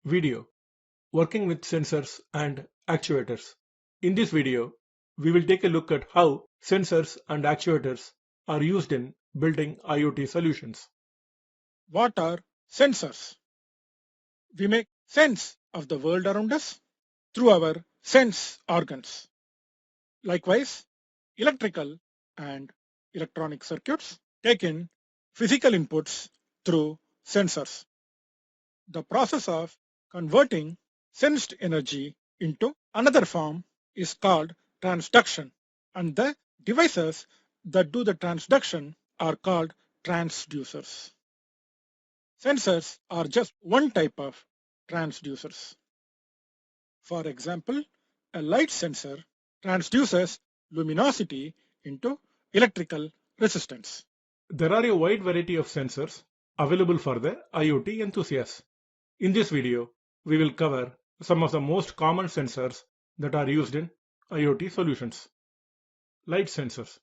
Video: Working with sensors and actuators. In this video, we will take a look at how sensors and actuators are used in building IoT solutions. What are sensors? We make sense of the world around us through our sense organs. Likewise, electrical and electronic circuits take in physical inputs through sensors. The process of converting sensed energy into another form is called transduction, and the devices that do the transduction are called transducers. Sensors are just one type of transducers. For example, a light sensor transduces luminosity into electrical resistance. There are a wide variety of sensors available for the IoT enthusiasts. In this video, we will cover some of the most common sensors that are used in IoT solutions. Light sensors.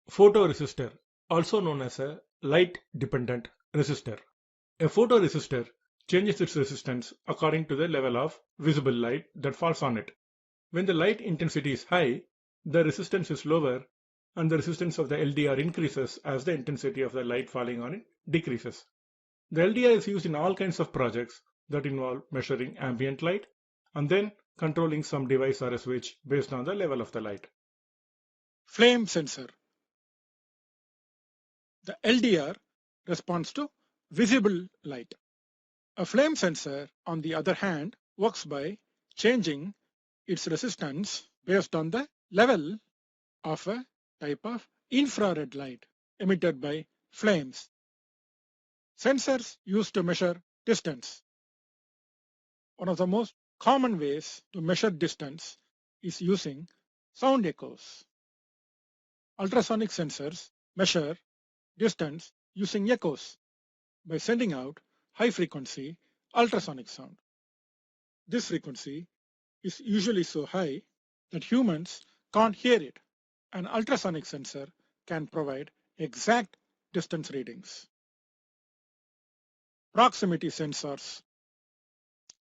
Photoresistor, also known as a light-dependent resistor. A photoresistor changes its resistance according to the level of visible light that falls on it. When the light intensity is high, the resistance is lower and the resistance of the LDR increases as the intensity of the light falling on it decreases. The LDR is used in all kinds of projects that involve measuring ambient light and then controlling some device or a switch based on the level of the light. Flame sensor. The LDR responds to visible light. A flame sensor, on the other hand, works by changing its resistance based on the level of a type of infrared light emitted by flames. Sensors used to measure distance. One of the most common ways to measure distance is using sound echoes. Ultrasonic sensors measure distance using echoes by sending out high frequency ultrasonic sound. This frequency is usually so high that humans can't hear it. An ultrasonic sensor can provide exact distance readings. Proximity sensors.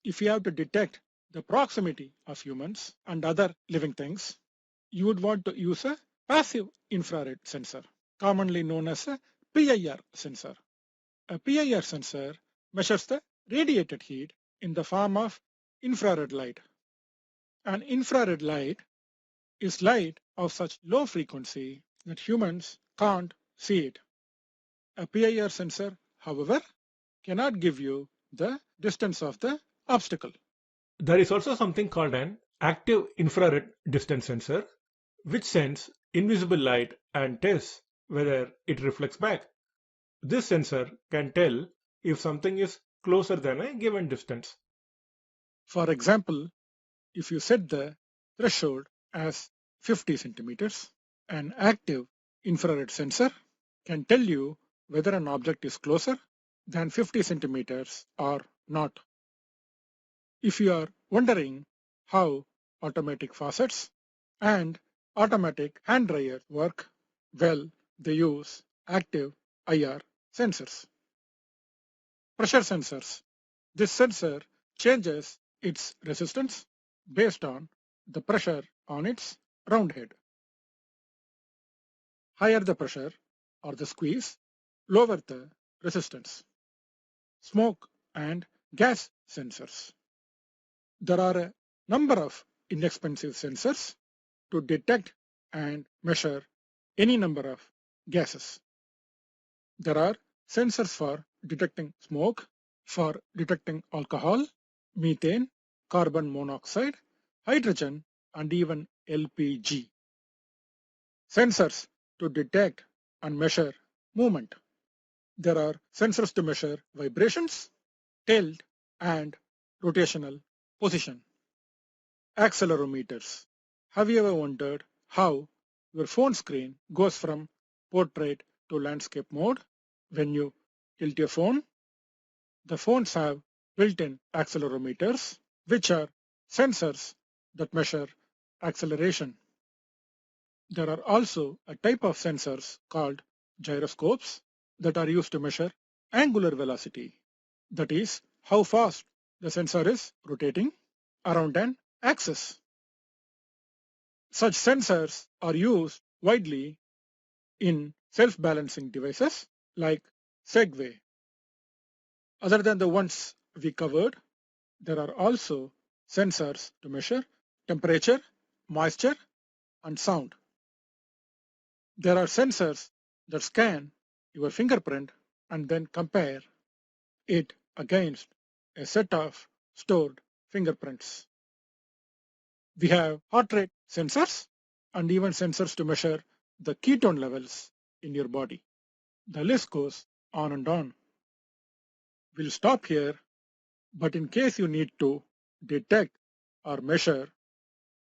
If you have to detect the proximity of humans and other living things, you would want to use a passive infrared sensor, commonly known as a PIR sensor. A PIR sensor measures the radiated heat in the form of infrared light. An infrared light is light of such low frequency that humans can't see it. A PIR sensor, however, cannot give you the distance of the obstacle. There is also something called an active infrared distance sensor, which sends invisible light and tests whether it reflects back. This sensor can tell if something is closer than a given distance. For example, if you set the threshold as 50 centimeters, an active infrared sensor can tell you whether an object is closer than 50 centimeters or not. If you are wondering how automatic faucets and automatic hand dryers work, well, they use active IR sensors. Pressure sensors. This sensor changes its resistance based on the pressure on its round head. Higher the pressure or the squeeze, lower the resistance. Smoke and gas sensors. There are a number of inexpensive sensors to detect and measure any number of gases. There are sensors for detecting smoke, for detecting alcohol, methane, carbon monoxide, hydrogen, and even LPG. Sensors to detect and measure movement. There are sensors to measure vibrations, tilt, and rotational position. Accelerometers. Have you ever wondered how your phone screen goes from portrait to landscape mode when you tilt your phone? The phones have built-in accelerometers, which are sensors that measure acceleration. There are also a type of sensors called gyroscopes that are used to measure angular velocity, that is, how fast the sensor is rotating around an axis. Such sensors are used widely in self-balancing devices like Segway. Other than the ones we covered, there are also sensors to measure temperature, moisture, and sound. There are sensors that scan your fingerprint and then compare it against a set of stored fingerprints. We have heart rate sensors and even sensors to measure the ketone levels in your body. The list goes on and on. We'll stop here, but in case you need to detect or measure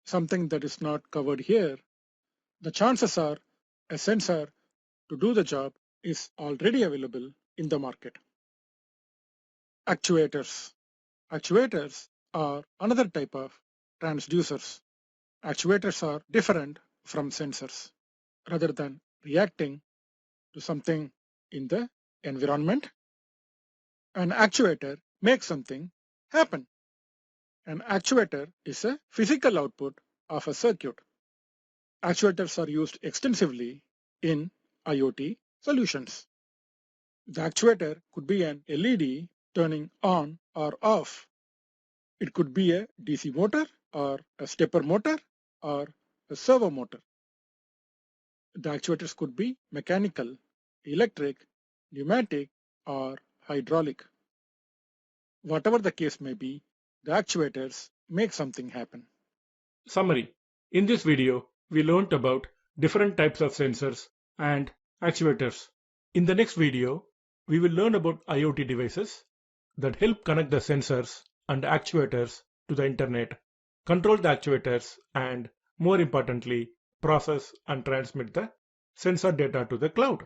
something that is not covered here, the chances are a sensor to do the job is already available in the market. Actuators. Actuators are another type of transducers. Actuators are different from sensors. Rather than reacting to something in the environment, an actuator makes something happen. An actuator is a physical output of a circuit. Actuators are used extensively in IoT solutions. The actuator could be an LED turning on or off. It could be a DC motor or a stepper motor or a servo motor. The actuators could be mechanical, electric, pneumatic, or hydraulic. Whatever the case may be, the actuators make something happen. Summary. In this video, we learnt about different types of sensors and actuators. In the next video, we will learn about IoT devices that help connect the sensors and actuators to the internet, control the actuators, and more importantly, process and transmit the sensor data to the cloud.